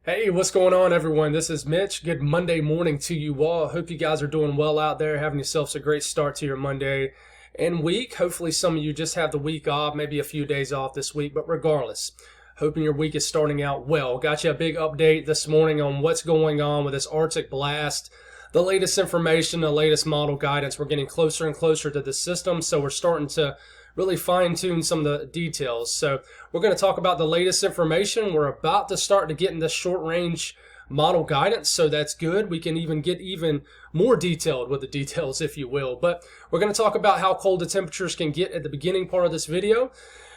Hey, what's going on, everyone? This is Mitch. Good Monday morning to you all. Hope you guys are doing well out there, having yourselves a great start to your Monday and week. Hopefully, some of you just have the week off, maybe a few days off this week, but regardless, hoping your week is starting out well. Got you a big update this morning on what's going on with this Arctic blast. The latest information, the latest model guidance. We're getting closer and closer to the system, so we're starting to really fine-tune some of the details. So we're going to talk about the latest information. We're about to start to get into short-range model guidance, so that's good. We can even get even more detailed with the details, if you will. But we're going to talk about how cold the temperatures can get at the beginning part of this video.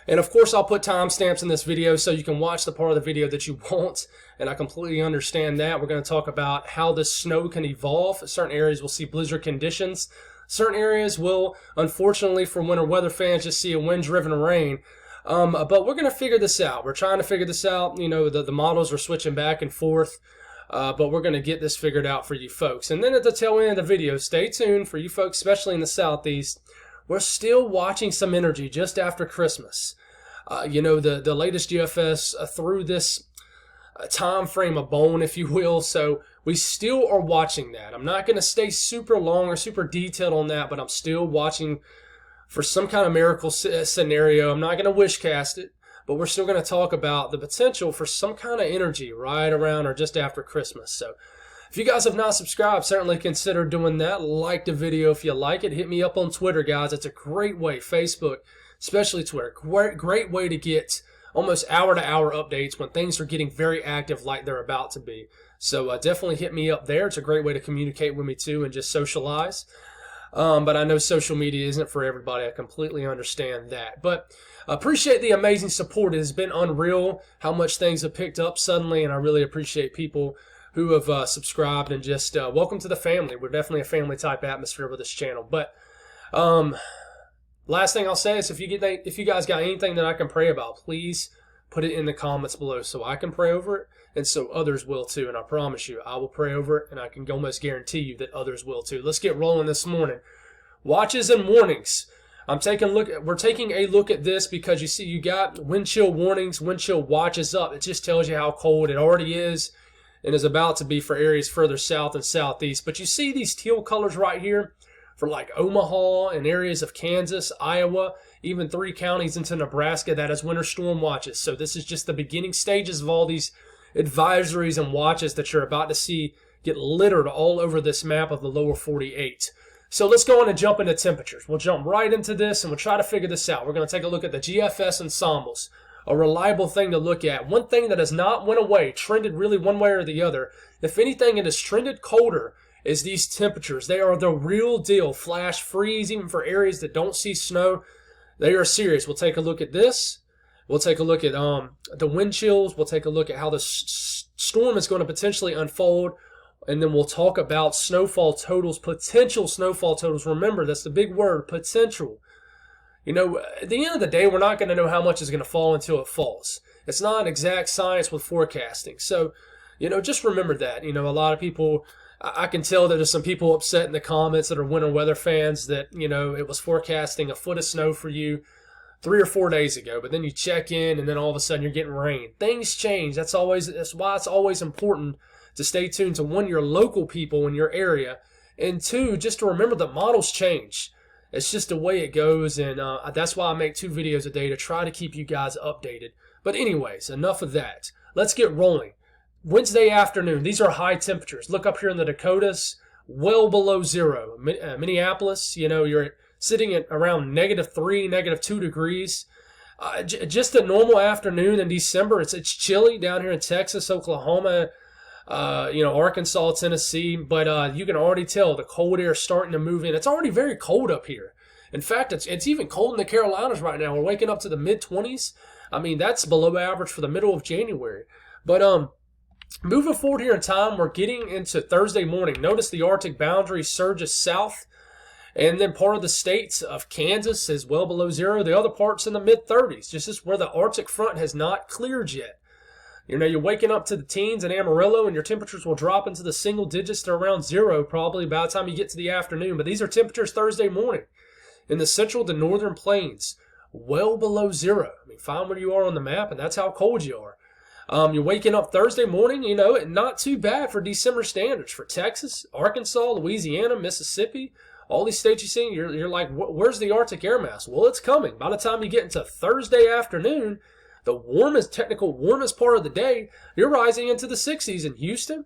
And of course, I'll put timestamps in this video so you can watch the part of the video that you want, and I completely understand that. We're going to talk about how the snow can evolve. Certain areas will see blizzard conditions. Certain areas will, unfortunately, for winter weather fans, just see a wind-driven rain. But we're going to figure this out. We're trying to figure this out. You know, the models are switching back and forth, but we're going to get this figured out for you folks. And then at the tail end of the video, stay tuned for you folks, especially in the Southeast. We're still watching some energy just after Christmas. You know, the latest GFS threw this time frame a bone, if you will, so we still are watching that. I'm not going to stay super long or super detailed on that, but I'm still watching for some kind of miracle scenario. I'm not going to wish cast it, but we're still going to talk about the potential for some kind of energy right around or just after Christmas. So if you guys have not subscribed, certainly consider doing that. Like the video if you like it. Hit me up on Twitter, guys. It's a great way. Facebook, especially Twitter. Great way to get almost hour-to-hour updates when things are getting very active like they're about to be. So definitely hit me up there. It's a great way to communicate with me too and just socialize. But I know social media isn't for everybody. I completely understand that. But appreciate the amazing support. It has been unreal how much things have picked up suddenly, and I really appreciate people who have subscribed and just welcome to the family. We're definitely a family-type atmosphere with this channel. But last thing I'll say is if you guys got anything that I can pray about, please put it in the comments below so I can pray over it and so others will too. And I promise you, I will pray over it, and I can almost guarantee you that others will too. Let's get rolling this morning. Watches and warnings. We're taking a look at this because you see you got wind chill warnings, wind chill watches up. It just tells you how cold it already is and is about to be for areas further south and southeast. But you see these teal colors right here for like Omaha and areas of Kansas, Iowa, even 3 counties into Nebraska. That is winter storm watches. So this is just the beginning stages of all these advisories and watches that you're about to see get littered all over this map of the lower 48. So let's go on and jump into temperatures. We'll jump right into this and we'll try to figure this out. We're going to take a look at the GFS ensembles, a reliable thing to look at. One thing that has not went away, trended really one way or the other. If anything, it has trended colder is these temperatures. They are the real deal. Flash freeze, even for areas that don't see snow. They are serious. We'll take a look at this. We'll take a look at the wind chills. We'll take a look at how the storm is going to potentially unfold. And then we'll talk about snowfall totals, potential snowfall totals. Remember, that's the big word, potential. You know, at the end of the day, we're not going to know how much is going to fall until it falls. It's not an exact science with forecasting. So, you know, just remember that. You know, a lot of people, I can tell that there's some people upset in the comments that are winter weather fans that, you know, it was forecasting a foot of snow for you 3 or 4 days ago, but then you check in and then all of a sudden you're getting rain. Things change. That's why it's always important to stay tuned to, one, your local people in your area, and two, just to remember that models change. It's just the way it goes, and that's why I make 2 videos a day to try to keep you guys updated. But anyways, enough of that. Let's get rolling. Wednesday afternoon, these are high temperatures. Look up here in the Dakotas, well below zero. Minneapolis, you know, you're sitting at around -3, -2 degrees. Just a normal afternoon in December. It's chilly down here in Texas, Oklahoma, you know, Arkansas, Tennessee. But you can already tell the cold air is starting to move in. It's already very cold up here. In fact, it's even cold in the Carolinas right now. We're waking up to the mid-20s. I mean, that's below average for the middle of January. But moving forward here in time, we're getting into Thursday morning. Notice the Arctic boundary surges south. And then part of the states of Kansas is well below zero. The other parts in the mid-30s. Just as where the Arctic front has not cleared yet. You know, you're waking up to the teens in Amarillo, and your temperatures will drop into the single digits to around zero probably by the time you get to the afternoon. But these are temperatures Thursday morning. In the central to northern plains, well below zero. I mean, find where you are on the map, and that's how cold you are. You're waking up Thursday morning, not too bad for December standards for Texas, Arkansas, Louisiana, Mississippi. All these states you see, you're like, where's the Arctic air mass? Well, it's coming. By the time you get into Thursday afternoon, the warmest part of the day, you're rising into the 60s in Houston,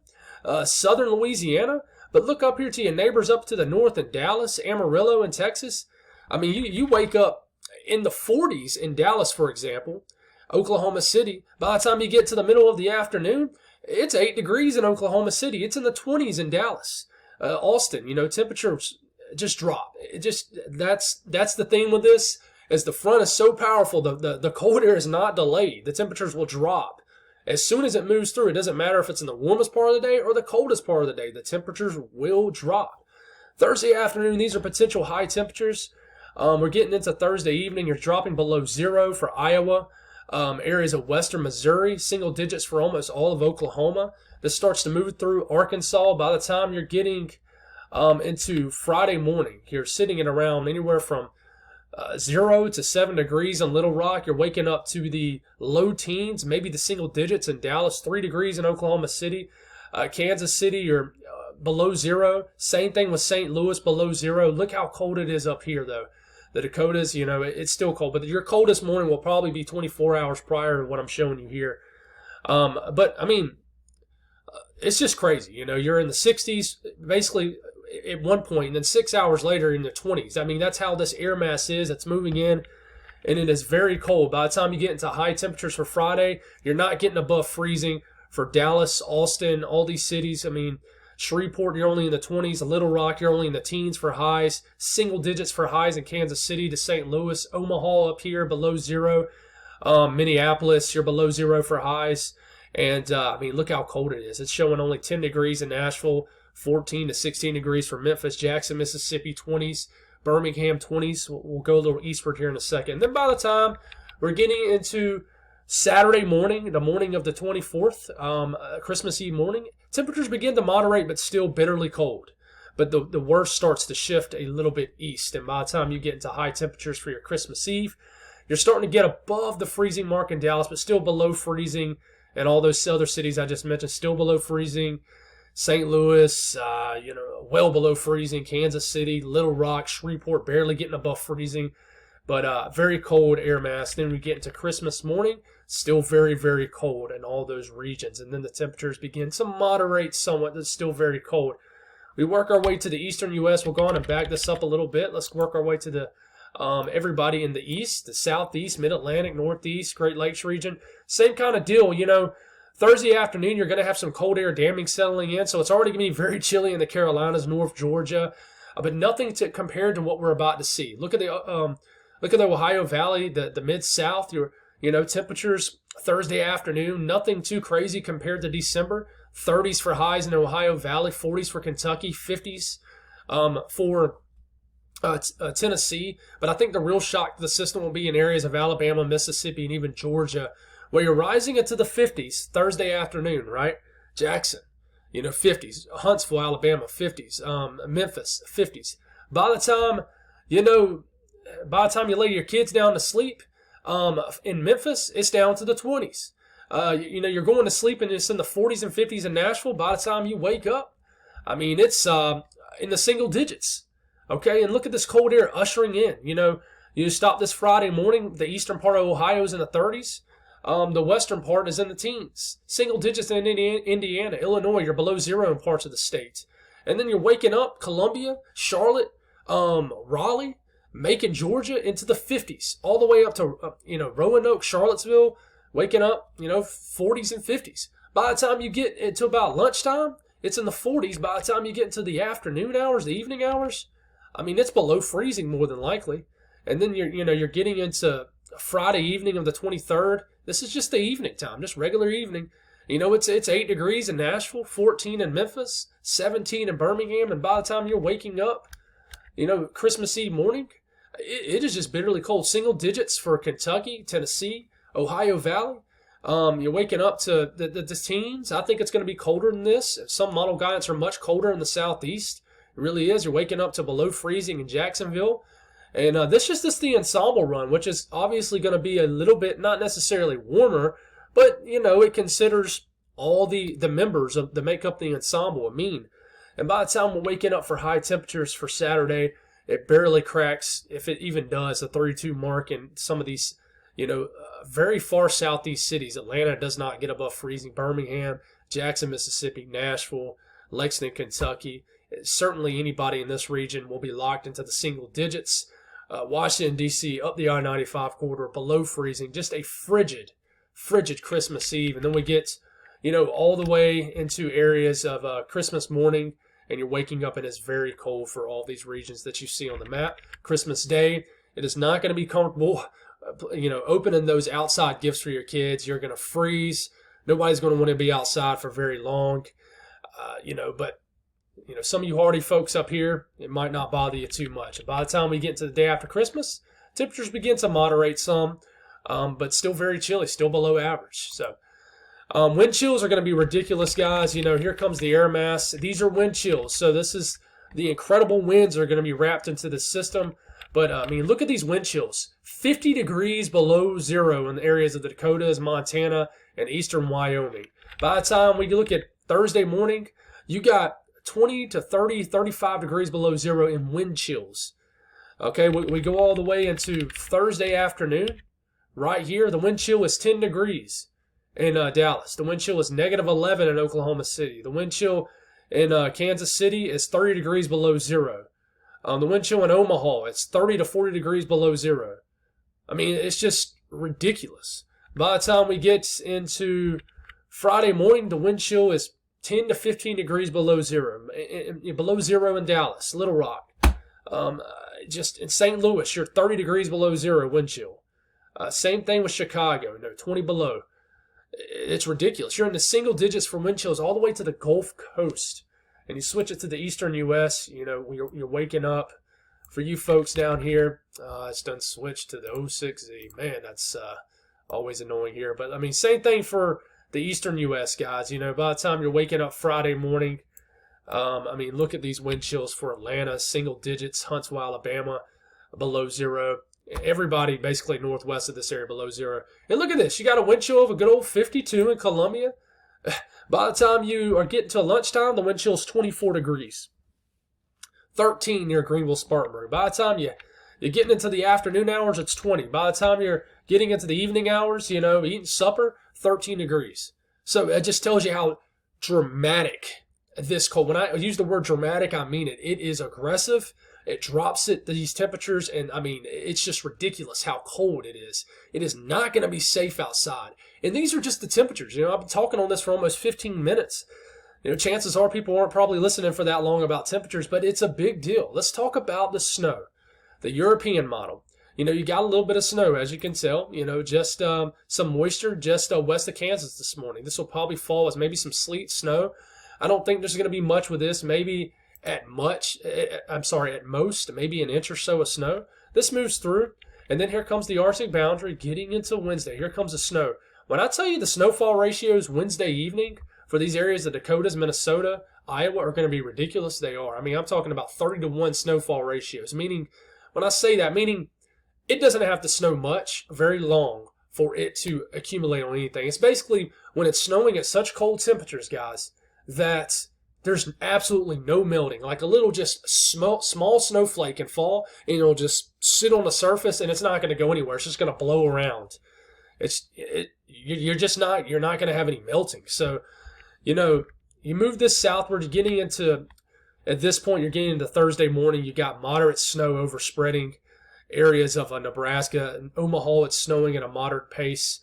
southern Louisiana. But look up here to your neighbors up to the north in Dallas, Amarillo, and Texas. I mean, you wake up in the 40s in Dallas, for example, Oklahoma City. By the time you get to the middle of the afternoon, it's 8 degrees in Oklahoma City. It's in the 20s in Dallas. Austin, temperatures just drop. That's the thing with this, is the front is so powerful, the cold air is not delayed. The temperatures will drop. As soon as it moves through, it doesn't matter if it's in the warmest part of the day or the coldest part of the day, the temperatures will drop. Thursday afternoon, these are potential high temperatures. We're getting into Thursday evening. You're dropping below 0 for Iowa, areas of western Missouri, single digits for almost all of Oklahoma. This starts to move through Arkansas. By the time you're getting into Friday morning, you're sitting at around anywhere from 0 to 7 degrees in Little Rock. You're waking up to the low teens, maybe the single digits in Dallas, 3 degrees in Oklahoma City. Kansas City, you're below 0. Same thing with St. Louis, below 0. Look how cold it is up here, though. The Dakotas, it's still cold. But your coldest morning will probably be 24 hours prior to what I'm showing you here. But, I mean, it's just crazy. You're in the 60s, basically, at one point, and then 6 hours later in the 20s. I mean, that's how this air mass is. It's moving in, and it is very cold. By the time you get into high temperatures for Friday, you're not getting above freezing for Dallas, Austin, all these cities. I mean, Shreveport, you're only in the 20s. Little Rock, you're only in the teens for highs. Single digits for highs in Kansas City to St. Louis. Omaha up here below 0. Minneapolis, you're below 0 for highs. And, I mean, look how cold it is. It's showing only 10 degrees in Nashville. 14 to 16 degrees for Memphis, Jackson, Mississippi, 20s, Birmingham, 20s. We'll go a little eastward here in a second. And then by the time we're getting into Saturday morning, the morning of the 24th, Christmas Eve morning, temperatures begin to moderate but still bitterly cold. But the worst starts to shift a little bit east. And by the time you get into high temperatures for your Christmas Eve, you're starting to get above the freezing mark in Dallas, but still below freezing. And all those other cities I just mentioned, still below freezing. St. Louis, well below freezing. Kansas City, Little Rock, Shreveport, barely getting above freezing. But very cold air mass. Then we get into Christmas morning, still very, very cold in all those regions. And then the temperatures begin to moderate somewhat. It's still very cold. We work our way to the eastern U.S. We'll go on and back this up a little bit. Let's work our way to the everybody in the east, the southeast, mid-Atlantic, northeast, Great Lakes region. Same kind of deal, Thursday afternoon, you're going to have some cold air damming settling in, so it's already going to be very chilly in the Carolinas, North Georgia, but nothing compared to what we're about to see. Look at the Ohio Valley, the Mid-South. Temperatures Thursday afternoon, nothing too crazy compared to December. 30s for highs in the Ohio Valley, 40s for Kentucky, 50s for Tennessee. But I think the real shock to the system will be in areas of Alabama, Mississippi, and even Georgia, where you're rising into the 50s Thursday afternoon, right? Jackson, 50s. Huntsville, Alabama, 50s. Memphis, 50s. By the time you lay your kids down to sleep, in Memphis, it's down to the 20s. You're going to sleep and it's in the 40s and 50s in Nashville. By the time you wake up, I mean, it's in the single digits. Okay, and look at this cold air ushering in. You stop this Friday morning, the eastern part of Ohio is in the 30s. The western part is in the teens. Single digits in Indiana. Illinois, you're below 0 in parts of the state. And then you're waking up Columbia, Charlotte, Raleigh, Macon, Georgia, into the 50s. All the way up to, Roanoke, Charlottesville, waking up, 40s and 50s. By the time you get into about lunchtime, it's in the 40s. By the time you get into the afternoon hours, the evening hours, I mean, it's below freezing more than likely. And then you're getting into Friday evening of the 23rd. This is just the evening time, just regular evening. It's 8 degrees in Nashville, 14 in Memphis, 17 in Birmingham, and by the time you're waking up, Christmas Eve morning, it is just bitterly cold. Single digits for Kentucky, Tennessee, Ohio Valley. You're waking up to the teens. I think it's going to be colder than this. Some model guidance are much colder in the southeast. It really is. You're waking up to below freezing in Jacksonville. And this is just the ensemble run, which is obviously going to be a little bit, not necessarily warmer, But, it considers all the members that make up the ensemble a mean. And by the time we're waking up for high temperatures for Saturday, it barely cracks, if it even does, the 32 mark in some of these, very far southeast cities. Atlanta does not get above freezing. Birmingham, Jackson, Mississippi, Nashville, Lexington, Kentucky. Certainly anybody in this region will be locked into the single digits. Washington, D.C., up the I-95 corridor, below freezing. Just a frigid Christmas Eve. And then we get, all the way into areas of Christmas morning, and you're waking up and it's very cold for all these regions that you see on the map. Christmas Day, it is not going to be comfortable, opening those outside gifts for your kids. You're going to freeze. Nobody's going to want to be outside for very long, but some of you hardy folks up here, it might not bother you too much. By the time we get into the day after Christmas, temperatures begin to moderate some, but still very chilly, still below average. So wind chills are going to be ridiculous, guys. Here comes the air mass. These are wind chills. So this is the incredible winds that are going to be wrapped into the system. But, look at these wind chills. 50 degrees below zero in the areas of the Dakotas, Montana, and eastern Wyoming. By the time we look at Thursday morning, you got 20 to 30, 35 degrees below zero in wind chills. Okay, we go all the way into Thursday afternoon. Right here, the wind chill is 10 degrees in Dallas. The wind chill is negative 11 in Oklahoma City. The wind chill in Kansas City is 30 degrees below zero. The wind chill in Omaha, it's 30 to 40 degrees below zero. It's just ridiculous. By the time we get into Friday morning, the wind chill is 10 to 15 degrees below zero. Below zero in Dallas, Little Rock. Just in St. Louis, you're 30 degrees below zero wind chill. Same thing with Chicago, 20 below. It's ridiculous. You're in the single digits for wind chills all the way to the Gulf Coast. And you switch it to the eastern U.S., you're waking up. For you folks down here, it's done switched to the 06Z. Man, that's always annoying here. But, same thing for the eastern U.S., guys. By the time you're waking up Friday morning, look at these wind chills for Atlanta, single digits, Huntsville, Alabama, below zero. Everybody basically northwest of this area below zero. And look at this. You got a wind chill of a good old 52 in Columbia. By the time you are getting to lunchtime, the wind chill is 24 degrees. 13 near Greenville, Spartanburg. By the time you're getting into the afternoon hours, it's 20. By the time you're getting into the evening hours, eating supper, 13 degrees. So it just tells you how dramatic this cold. When I use the word dramatic, I mean it. It is aggressive. It drops it these temperatures, and it's just ridiculous how cold it is. It is not going to be safe outside. And these are just the temperatures. I've been talking on this for almost 15 minutes. Chances are people aren't probably listening for that long about temperatures, but it's a big deal. Let's talk about the snow, the European model. You got a little bit of snow, as you can tell. Just some moisture just west of Kansas this morning. This will probably fall as maybe some sleet, snow. I don't think there's going to be much with this. Maybe at most, maybe an inch or so of snow. This moves through, and then here comes the Arctic boundary getting into Wednesday. Here comes the snow. When I tell you the snowfall ratios Wednesday evening for these areas, the Dakotas, Minnesota, Iowa, are going to be ridiculous, they are. I'm talking about 30 to 1 snowfall ratios. Meaning, when I say that, it doesn't have to snow much, very long, for it to accumulate on anything. It's basically when it's snowing at such cold temperatures, guys, that there's absolutely no melting. Like a little just small snowflake can fall, and it'll just sit on the surface, and it's not going to go anywhere. It's just going to blow around. You're not going to have any melting. So, you move this southward, you're getting into, at this point, you're getting into Thursday morning. You got moderate snow overspreading areas of Nebraska. In Omaha, it's snowing at a moderate pace.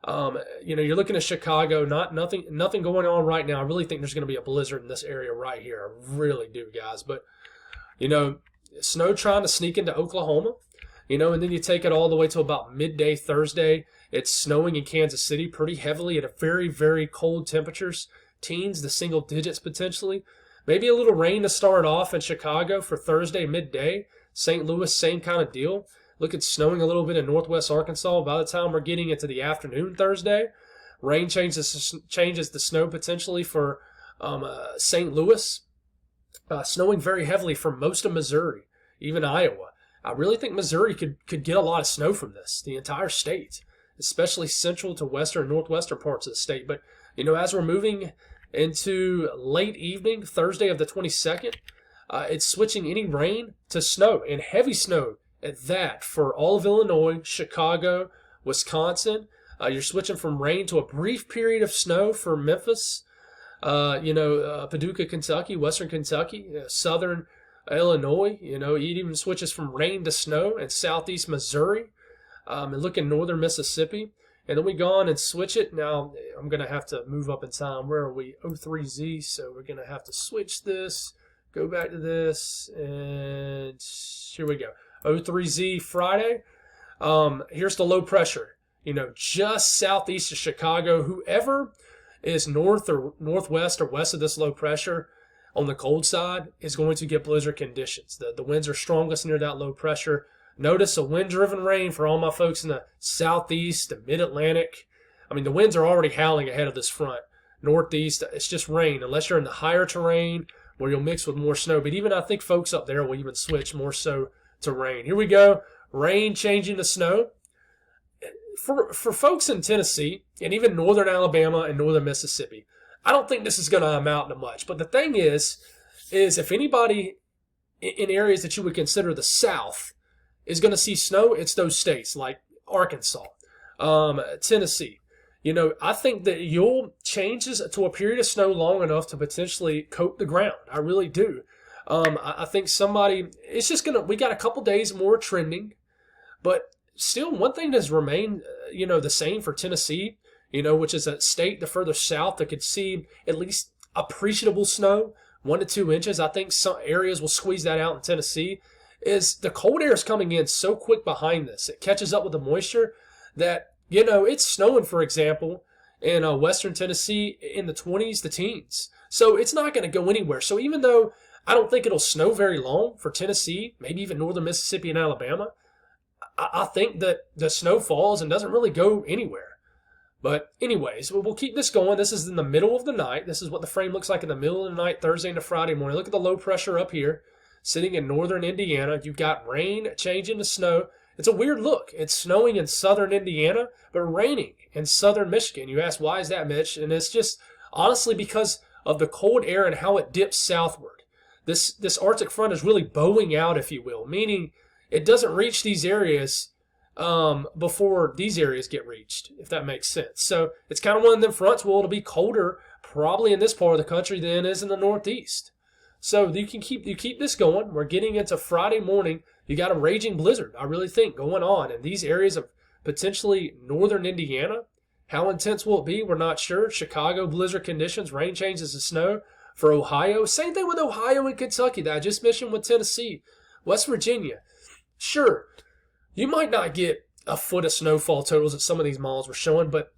You're looking at Chicago, nothing going on right now. I really think there's going to be a blizzard in this area right here. I really do, guys. But, snow trying to sneak into Oklahoma, and then you take it all the way to about midday Thursday. It's snowing in Kansas City pretty heavily at a very, very cold temperatures. Teens, the single digits potentially. Maybe a little rain to start off in Chicago for Thursday midday. St. Louis, same kind of deal. Look at snowing a little bit in northwest Arkansas. By the time we're getting into the afternoon Thursday, rain changes the snow potentially for St. Louis. Snowing very heavily for most of Missouri, even Iowa. I really think Missouri could get a lot of snow from this, the entire state. especially central to western and northwestern parts of the state. But, as we're moving into late evening, Thursday of the 22nd, it's switching any rain to snow, and heavy snow at that for all of Illinois, Chicago, Wisconsin. You're switching from rain to a brief period of snow for Memphis, Paducah, Kentucky, western Kentucky, southern Illinois. It even switches from rain to snow in southeast Missouri, and look in northern Mississippi. And then we go on and switch it. Now, I'm going to have to move up in time. Where are we? 03Z, so we're going to have to switch this, go back to this, and here we go. 03Z Friday. Here's the low pressure. Just southeast of Chicago. Whoever is north or northwest or west of this low pressure on the cold side is going to get blizzard conditions. The winds are strongest near that low pressure. Notice a wind-driven rain for all my folks in the southeast, the mid-Atlantic. The winds are already howling ahead of this front. Northeast, it's just rain, unless you're in the higher terrain where you'll mix with more snow. But even I think folks up there will even switch more so to rain. Here we go. Rain changing to snow. For folks in Tennessee and even northern Alabama and northern Mississippi, I don't think this is going to amount to much. But the thing is if anybody in areas that you would consider the South is going to see snow, it's those states like Arkansas, Tennessee. I think that you'll changes to a period of snow long enough to potentially coat the ground. I really do. I think it's just we got a couple days more trending, but still one thing that's remained, the same for Tennessee, which is a state the further south that could see at least appreciable snow, 1 to 2 inches. I think some areas will squeeze that out in Tennessee. Is the cold air is coming in so quick behind this. It catches up with the moisture that, it's snowing, for example, in western Tennessee in the 20s to teens. So it's not going to go anywhere. So even though I don't think it'll snow very long for Tennessee, maybe even northern Mississippi and Alabama, I think that the snow falls and doesn't really go anywhere. But anyways, we'll keep this going. This is in the middle of the night. This is what the frame looks like in the middle of the night, Thursday into Friday morning. Look at the low pressure up here. Sitting in northern Indiana, you've got rain changing to snow. It's a weird look. It's snowing in southern Indiana, but raining in southern Michigan. You ask, why is that, Mitch? And it's just honestly because of the cold air and how it dips southward. This Arctic front is really bowing out, if you will, meaning it doesn't reach these areas before these areas get reached, if that makes sense. So it's kind of one of them fronts where it'll be colder probably in this part of the country than it is in the Northeast. So you keep this going. We're getting into Friday morning. You got a raging blizzard, I really think, going on in these areas of potentially northern Indiana. How intense will it be? We're not sure. Chicago, blizzard conditions, rain changes to snow. For Ohio, same thing with Ohio and Kentucky that I just mentioned with Tennessee. West Virginia, sure, you might not get a foot of snowfall totals that some of these malls were showing, but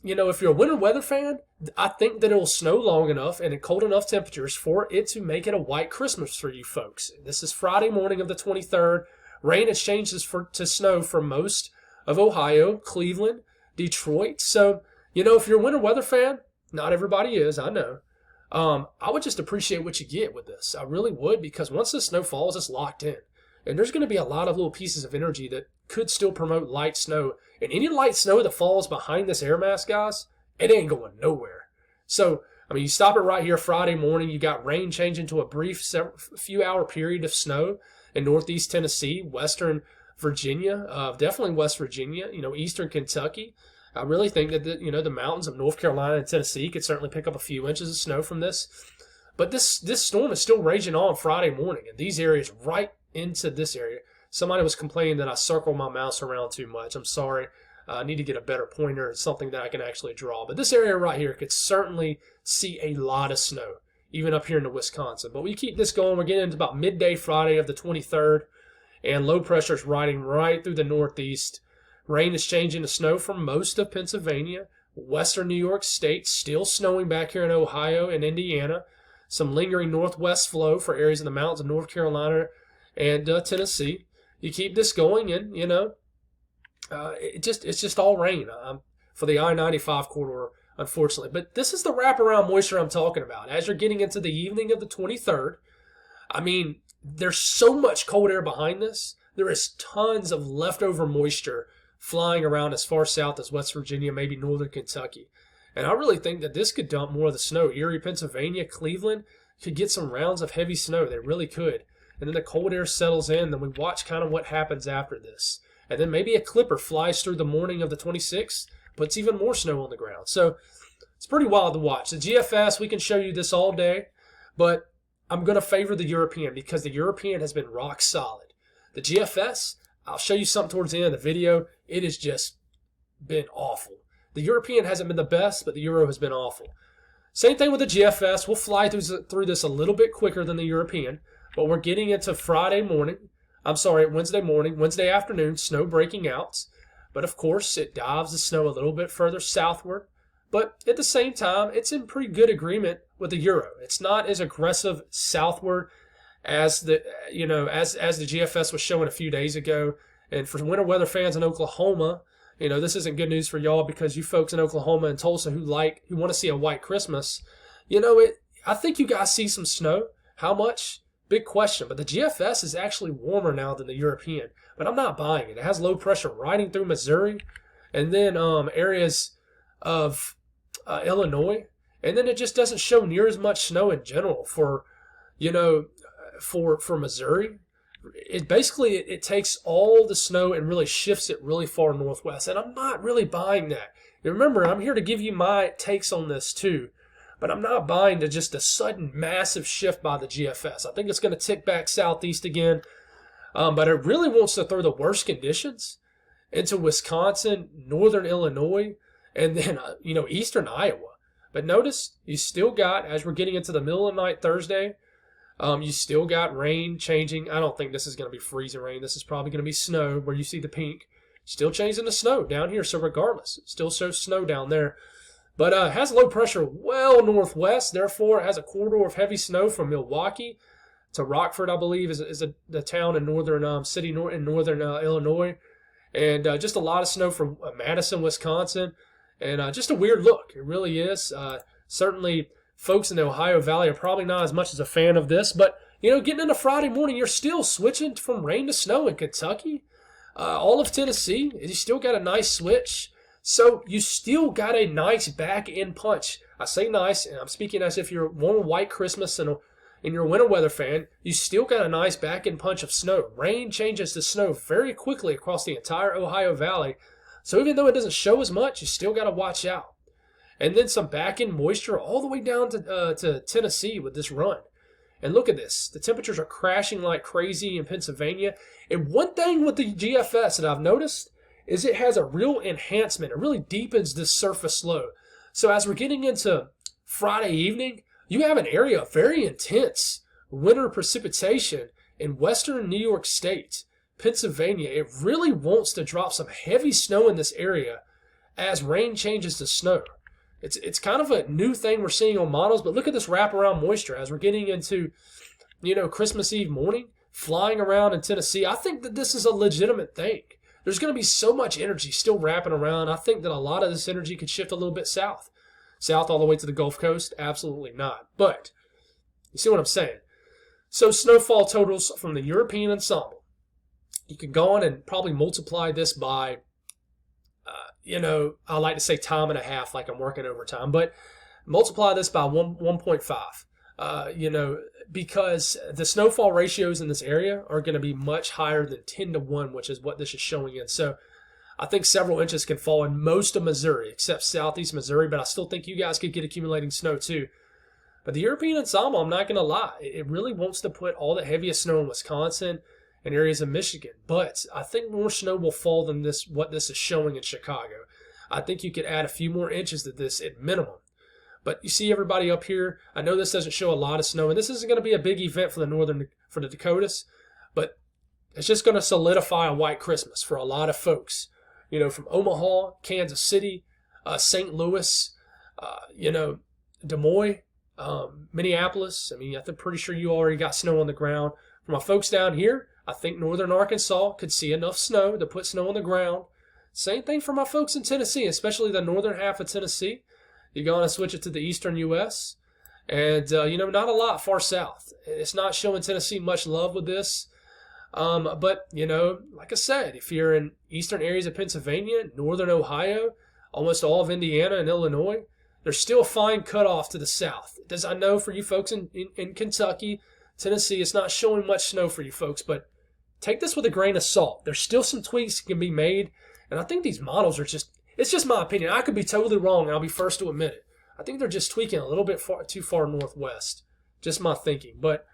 if you're a winter weather fan, I think that it'll snow long enough and at cold enough temperatures for it to make it a white Christmas for you folks. This is Friday morning of the 23rd. Rain exchanges to snow for most of Ohio, Cleveland, Detroit. So, if you're a winter weather fan, not everybody is, I know. I would just appreciate what you get with this. I really would, because once the snow falls, it's locked in. And there's going to be a lot of little pieces of energy that could still promote light snow. And any light snow that falls behind this air mass, guys, it ain't going nowhere. So, you stop it right here Friday morning. You got rain changing to a brief few hour period of snow in northeast Tennessee, western Virginia, definitely West Virginia, eastern Kentucky. I really think that the mountains of North Carolina and Tennessee could certainly pick up a few inches of snow from this. But this storm is still raging on Friday morning, and these areas right into this area. Somebody was complaining that I circle my mouse around too much. I'm sorry. I need to get a better pointer, something that I can actually draw. But this area right here could certainly see a lot of snow, even up here into Wisconsin. But we keep this going. We're getting into about midday Friday of the 23rd, and low pressure is riding right through the northeast. Rain is changing to snow for most of Pennsylvania. Western New York State still snowing back here in Ohio and Indiana. Some lingering northwest flow for areas in the mountains of North Carolina and Tennessee. You keep this going, and it's just all rain for the I-95 corridor, unfortunately. But this is the wraparound moisture I'm talking about. As you're getting into the evening of the 23rd, there's so much cold air behind this. There is tons of leftover moisture flying around as far south as West Virginia, maybe northern Kentucky. And I really think that this could dump more of the snow. Erie, Pennsylvania, Cleveland could get some rounds of heavy snow. They really could. And then the cold air settles in. Then we watch kind of what happens after this. And then maybe a clipper flies through the morning of the 26th, puts even more snow on the ground. So it's pretty wild to watch. The GFS, we can show you this all day, but I'm going to favor the European because the European has been rock solid. The GFS, I'll show you something towards the end of the video. It has just been awful. The European hasn't been the best, but the Euro has been awful. Same thing with the GFS. We'll fly through this a little bit quicker than the European, but we're getting into Wednesday morning, Wednesday afternoon, snow breaking out. But of course, it dives the snow a little bit further southward. But at the same time, it's in pretty good agreement with the Euro. It's not as aggressive southward as the GFS was showing a few days ago. And for winter weather fans in Oklahoma, this isn't good news for y'all because you folks in Oklahoma and Tulsa who want to see a white Christmas, I think you guys see some snow. How much? Big question. But the GFS is actually warmer now than the European. But I'm not buying it. It has low pressure riding through Missouri and then areas of Illinois. And then it just doesn't show near as much snow in general for Missouri. It takes all the snow and really shifts it really far northwest. And I'm not really buying that. And remember, I'm here to give you my takes on this too. But I'm not buying to just a sudden massive shift by the GFS. I think it's going to tick back southeast again. But it really wants to throw the worst conditions into Wisconsin, northern Illinois, and then, eastern Iowa. But notice, you still got, as we're getting into the middle of the night Thursday, you still got rain changing. I don't think this is going to be freezing rain. This is probably going to be snow where you see the pink. Still changing to snow down here. So regardless, it still shows snow down there. But it has low pressure well northwest. Therefore, it has a corridor of heavy snow from Milwaukee to Rockford, I believe, is the town in northern in northern Illinois. And just a lot of snow from Madison, Wisconsin. And just a weird look. It really is. Certainly, folks in the Ohio Valley are probably not as much as a fan of this. But, getting into Friday morning, you're still switching from rain to snow in Kentucky. All of Tennessee, you still got a nice switch. So you still got a nice back-end punch. I say nice, and I'm speaking as if you're one white Christmas and you're a winter weather fan. You still got a nice back-end punch of snow. Rain changes to snow very quickly across the entire Ohio Valley. So even though it doesn't show as much, you still got to watch out. And then some back-end moisture all the way down to Tennessee with this run. And look at this. The temperatures are crashing like crazy in Pennsylvania. And one thing with the GFS that I've noticed is it has a real enhancement. It really deepens this surface low. So as we're getting into Friday evening, you have an area of very intense winter precipitation in western New York State, Pennsylvania. It really wants to drop some heavy snow in this area as rain changes to snow. It's kind of a new thing we're seeing on models, but look at this wraparound moisture as we're getting into, Christmas Eve morning, flying around in Tennessee. I think that this is a legitimate thing. There's going to be so much energy still wrapping around. I think that a lot of this energy could shift a little bit south. South all the way to the Gulf Coast? Absolutely not. But you see what I'm saying? So snowfall totals from the European ensemble. You could go on and probably multiply this by, I like to say time and a half like I'm working overtime. But multiply this by 1.5. Because the snowfall ratios in this area are going to be much higher than 10 to 1, which is what this is showing in. So I think several inches can fall in most of Missouri, except southeast Missouri, but I still think you guys could get accumulating snow too. But the European ensemble, I'm not going to lie, it really wants to put all the heaviest snow in Wisconsin and areas of Michigan. But I think more snow will fall than what this is showing in Chicago. I think you could add a few more inches to this at minimum. But you see everybody up here. I know this doesn't show a lot of snow, and this isn't going to be a big event for the Dakotas, but it's just going to solidify a white Christmas for a lot of folks. From Omaha, Kansas City, St. Louis, Des Moines, Minneapolis. I'm pretty sure you already got snow on the ground. For my folks down here, I think northern Arkansas could see enough snow to put snow on the ground. Same thing for my folks in Tennessee, especially the northern half of Tennessee. You're going to switch it to the eastern U.S. And, not a lot far south. It's not showing Tennessee much love with this. But, like I said, if you're in eastern areas of Pennsylvania, northern Ohio, almost all of Indiana and Illinois, there's still a fine cutoff to the south. I know for you folks in Kentucky, Tennessee, it's not showing much snow for you folks, but take this with a grain of salt. There's still some tweaks that can be made, and I think these models are it's just my opinion. I could be totally wrong, and I'll be first to admit it. I think they're just tweaking a little bit too far northwest. Just my thinking. But,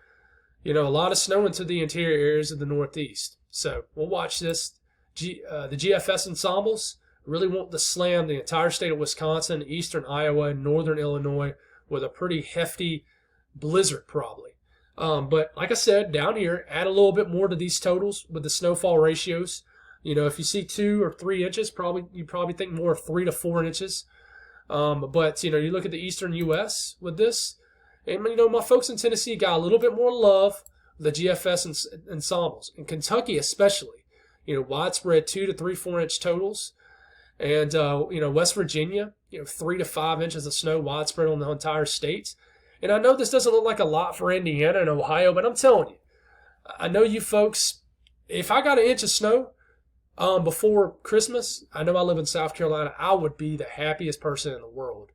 a lot of snow into the interior areas of the Northeast. So we'll watch this. The GFS ensembles really want to slam the entire state of Wisconsin, eastern Iowa, and northern Illinois with a pretty hefty blizzard probably. But like I said, down here, add a little bit more to these totals with the snowfall ratios. If you see 2 or 3 inches, you probably think more of 3 to 4 inches. But, you look at the eastern U.S. with this, and, my folks in Tennessee got a little bit more love with the GFS ensembles. In Kentucky especially, widespread 2 to 3, 4 inch totals. And, West Virginia, 3 to 5 inches of snow widespread on the entire state. And I know this doesn't look like a lot for Indiana and Ohio, but I'm telling you, I know you folks, if I got an inch of snow before Christmas, I know I live in South Carolina, I would be the happiest person in the world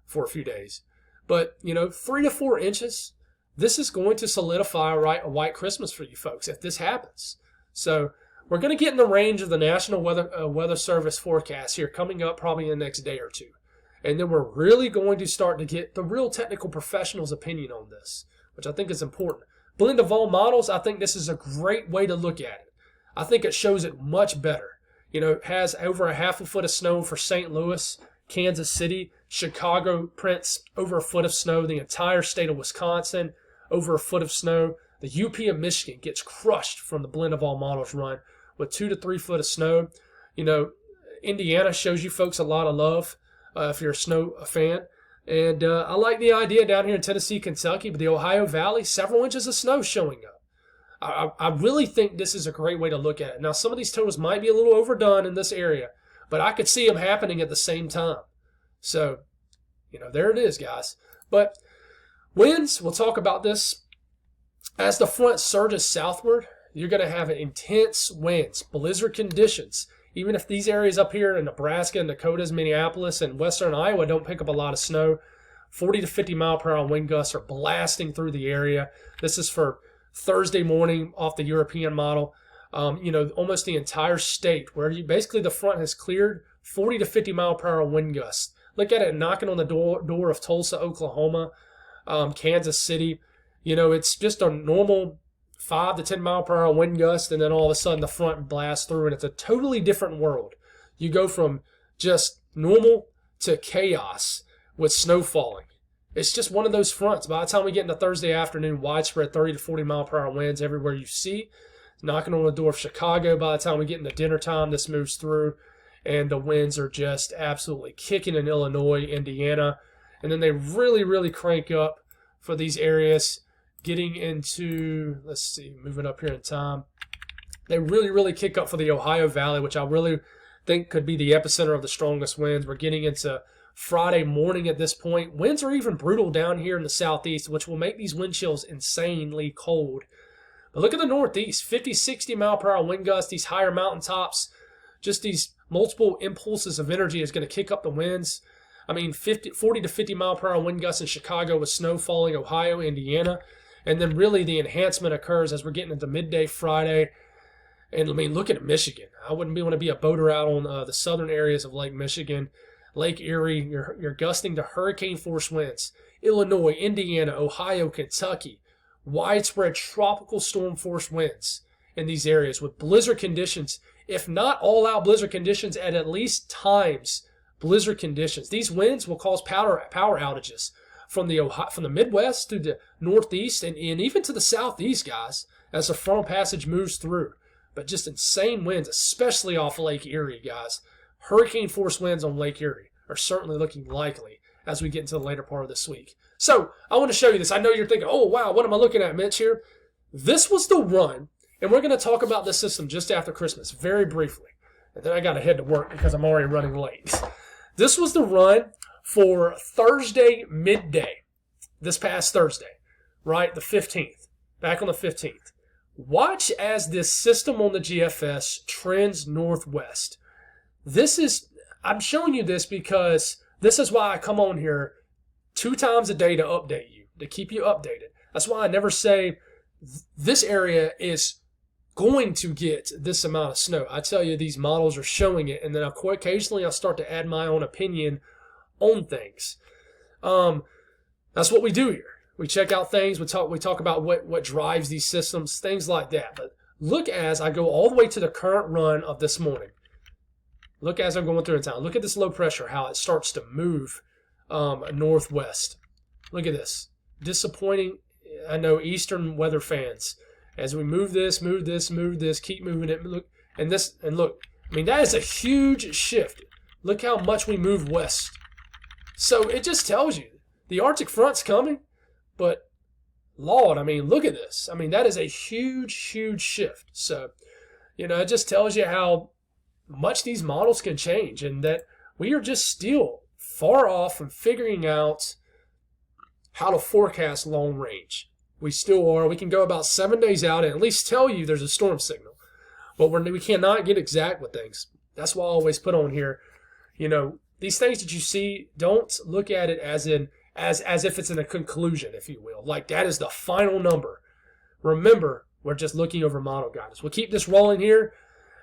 for a few days. But, 3 to 4 inches, this is going to solidify a white Christmas for you folks if this happens. So we're going to get in the range of the National Weather Service forecast here coming up probably in the next day or two. And then we're really going to start to get the real technical professional's opinion on this, which I think is important. Blend of all models, I think this is a great way to look at it. I think it shows it much better. It has over a half a foot of snow for St. Louis, Kansas City. Chicago prints over a foot of snow. The entire state of Wisconsin, over a foot of snow. The UP of Michigan gets crushed from the blend of all models run with 2 to 3 foot of snow. Indiana shows you folks a lot of love if you're a snow fan. And I like the idea down here in Tennessee, Kentucky, but the Ohio Valley, several inches of snow showing up. I really think this is a great way to look at it. Now, some of these totals might be a little overdone in this area, but I could see them happening at the same time. So, there it is, guys. But winds, we'll talk about this. As the front surges southward, you're going to have intense winds, blizzard conditions. Even if these areas up here in Nebraska and Dakotas, Minneapolis, and western Iowa don't pick up a lot of snow, 40 to 50 mile per hour wind gusts are blasting through the area. This is for Thursday morning off the European model. Almost the entire state where basically the front has cleared, 40 to 50 mile per hour wind gusts. Look at it knocking on the door of Tulsa, Oklahoma, Kansas City. It's just a normal 5 to 10 mile per hour wind gust, and then all of a sudden the front blasts through, and it's a totally different world. You go from just normal to chaos with snow falling. It's just one of those fronts. By the time we get into Thursday afternoon, widespread 30 to 40 mile per hour winds everywhere you see. Knocking on the door of Chicago. By the time we get into dinner time, this moves through, and the winds are just absolutely kicking in Illinois, Indiana. And then they really, really crank up for these areas getting into, moving up here in time. They really, really kick up for the Ohio Valley, which I really think could be the epicenter of the strongest winds. We're getting into Friday morning at this point. Winds are even brutal down here in the southeast, which will make these wind chills insanely cold. But look at the northeast, 50, 60 mile per hour wind gusts, these higher mountaintops, just these multiple impulses of energy is going to kick up the winds. 40 to 50 mile per hour wind gusts in Chicago with snow falling, Ohio, Indiana. And then really the enhancement occurs as we're getting into midday Friday. And look at Michigan. I wouldn't want to be a boater out on the southern areas of Lake Michigan. Lake Erie, you're gusting to hurricane force winds. Illinois, Indiana, Ohio, Kentucky. Widespread tropical storm force winds in these areas with blizzard conditions, if not all-out blizzard conditions, at least times blizzard conditions. These winds will cause power outages from the Midwest to the Northeast and even to the Southeast, guys, as the frontal passage moves through. But just insane winds, especially off Lake Erie, guys. Hurricane force winds on Lake Erie are certainly looking likely as we get into the later part of this week. So I want to show you this. I know you're thinking, oh, wow, what am I looking at, Mitch, here? This was the run, and we're going to talk about this system just after Christmas very briefly. And then I got to head to work because I'm already running late. This was the run for Thursday midday, this past Thursday, right, the 15th, back on the 15th. Watch as this system on the GFS trends northwest. I'm showing you this because this is why I come on here 2 times a day to update you, to keep you updated. That's why I never say this area is going to get this amount of snow. I tell you, these models are showing it, and then occasionally I'll start to add my own opinion on things. That's what we do here. We check out things. We talk about what drives these systems, things like that. But look as I go all the way to the current run of this morning. Look as I'm going through the town. Look at this low pressure, how it starts to move northwest. Look at this. Disappointing, I know, eastern weather fans. As we move this, keep moving it. Look, and look. I mean, that is a huge shift. Look how much we move west. So it just tells you the Arctic front's coming, but Lord, I mean, look at this. I mean, that is a huge, huge shift. So, it just tells you how much these models can change, and that we are just still far off from figuring out how to forecast long range. We still are. We can go about 7 days out and at least tell you there's a storm signal. But we cannot get exact with things. That's why I always put on here, these things that you see, don't look at it as if it's in a conclusion, if you will. Like that is the final number. Remember, we're just looking over model guidance. We'll keep this rolling here.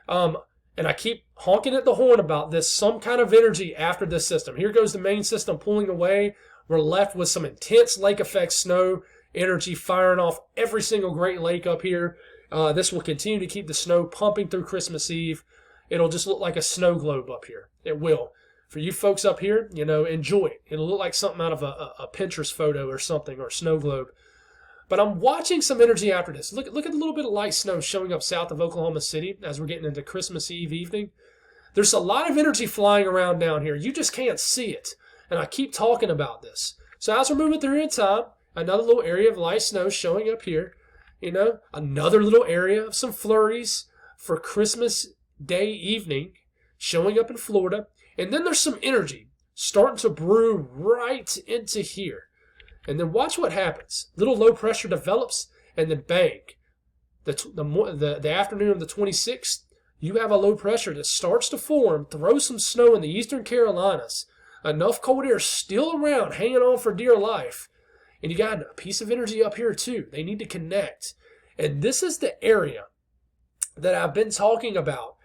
And I keep honking at the horn about this, some kind of energy after this system. Here goes the main system pulling away. We're left with some intense lake effect snow energy firing off every single Great Lake up here. This will continue to keep the snow pumping through Christmas Eve. It'll just look like a snow globe up here. It will. For you folks up here, enjoy it. It'll look like something out of a Pinterest photo or something, or a snow globe. But I'm watching some energy after this. Look at the little bit of light snow showing up south of Oklahoma City as we're getting into Christmas Eve evening. There's a lot of energy flying around down here. You just can't see it. And I keep talking about this. So as we're moving through in time, another little area of light snow showing up here. Another little area of some flurries for Christmas Day evening showing up in Florida. And then there's some energy starting to brew right into here. And then watch what happens. Little low pressure develops, and then bang. The afternoon of the 26th, you have a low pressure that starts to form, throw some snow in the eastern Carolinas. Enough cold air still around, hanging on for dear life. And you got a piece of energy up here too. They need to connect. And this is the area that I've been talking about,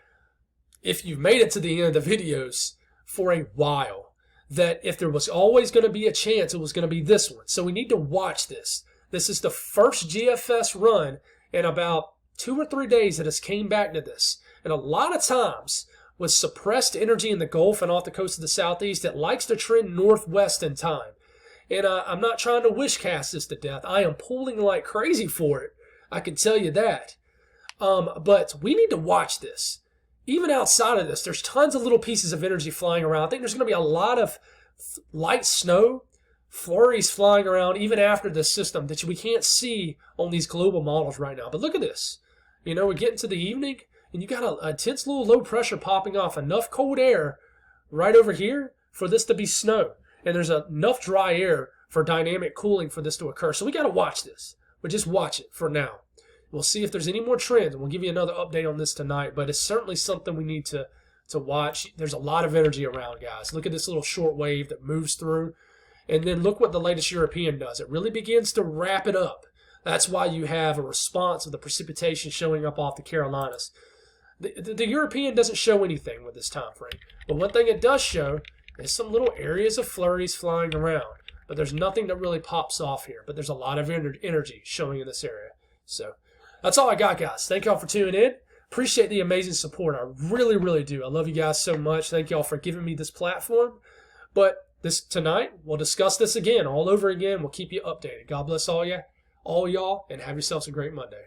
if you've made it to the end of the videos, for a while. That if there was always going to be a chance, it was going to be this one. So we need to watch this. This is the first GFS run in about 2 or 3 days that has came back to this. And a lot of times, with suppressed energy in the Gulf and off the coast of the Southeast, it likes to trend northwest in time. And I'm not trying to wish cast this to death. I am pulling like crazy for it. I can tell you that. But we need to watch this. Even outside of this, there's tons of little pieces of energy flying around. I think there's going to be a lot of light snow, flurries flying around even after this system that we can't see on these global models right now. But look at this. We're getting to the evening, and you got a intense little low pressure popping off, enough cold air right over here for this to be snow. And there's enough dry air for dynamic cooling for this to occur. So we got to watch this. But just watch it for now. We'll see if there's any more trends, and we'll give you another update on this tonight. But it's certainly something we need to watch. There's a lot of energy around, guys. Look at this little short wave that moves through. And then look what the latest European does. It really begins to wrap it up. That's why you have a response of the precipitation showing up off the Carolinas. The European doesn't show anything with this time frame. But one thing it does show is some little areas of flurries flying around. But there's nothing that really pops off here. But there's a lot of energy showing in this area. So that's all I got, guys. Thank y'all for tuning in. Appreciate the amazing support. I really, really do. I love you guys so much. Thank y'all for giving me this platform. But tonight, we'll discuss this again, all over again. We'll keep you updated. God bless all y'all, and have yourselves a great Monday.